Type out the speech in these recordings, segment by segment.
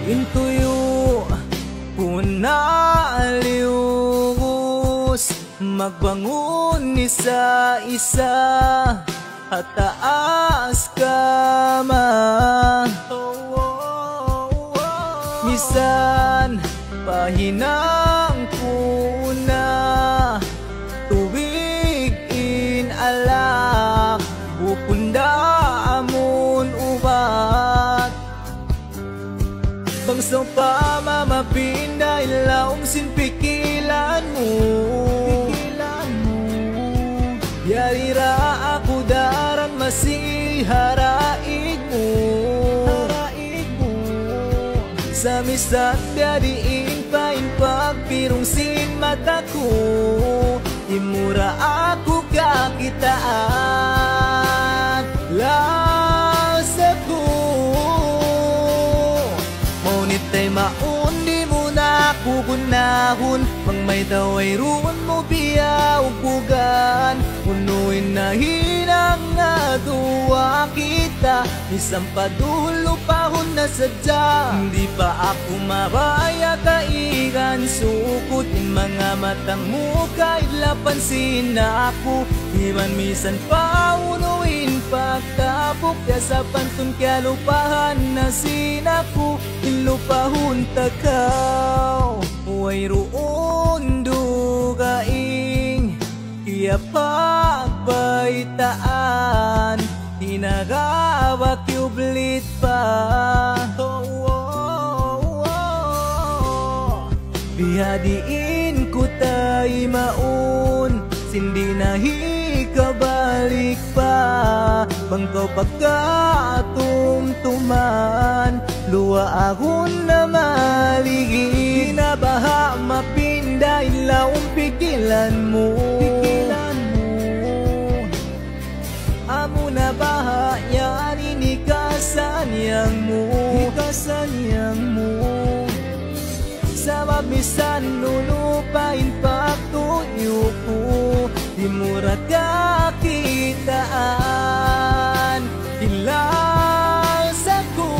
Intuyo punaliwus, magbangon isa-isa at taas ka man. Misan pahinang kuna, tuwig inalak, bukunda amon ubat. Bangso pa mamapinda ilaong sinpikilan mo. Yarira ako daran masiharaig mo. Sa misan biadiin pa in pagpirong sin mata ko, imura ako kakitaan. Laos ako ngunit ay maundi mo na kukunahon, pang may daway ruon mo biya upugan. Unuin na hinang nga duwa kita, isang padulo pahon na sadya. Hindi pa ako mabaya kaigan sukot, in mga matang mo kahit lapansin na ako. Iman misan pa unuin pagtapok, kaya sa pantun kaya lupahan na sinako. Ilupahon takaw, huway roon dugaing, iya pagbaitaan, hinagawak yublit pa. Bihadiin ko tay maun, sindi nahikabalik pa. Bangkaw pagkatumtuman, luwa akong na maligi. Nabaha mapinda ilaong pikilan mo. Amo na baha yan inikasan yang mo. Sa mabisan lulupain pagtuyo ko, di mura kakitaan. Ilas ako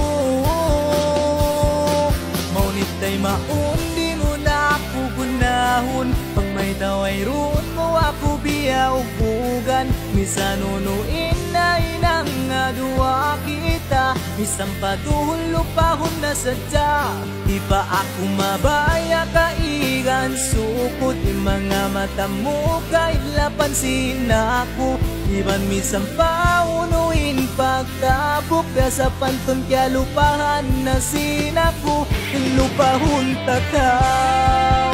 maunit ay maundi mo na ako gunahon, pag may daway roon mo ako biya upugan. Misan unuin na inang nga duwa kita, misan padulo pahon na sadya. Di pa ako mabaya kaigan sukot, yung mga mata mo kahit lapansin na ako. Iban misan pa unuin pagtapok, kaya sa pantun kaya lupahan na sinako. Lupahon takaw,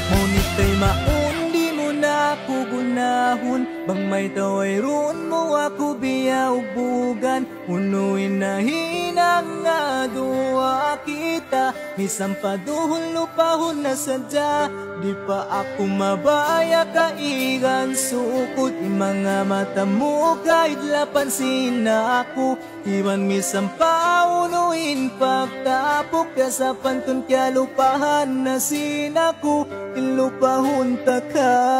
ngunit ay maundi mo na kugunahon, bang may taway roon mo ako biya ubugan. Unuin na hinang nga duwa kita, misan paduhol lupahon na sadya. Di pa ako mabaya kaigan sukot, yung mga mata mo kahit lapansin na ako. Iban misan pa unuin pagtapok, kaya sa pantun kaya lupahan na sinako. Ilupahon takaw.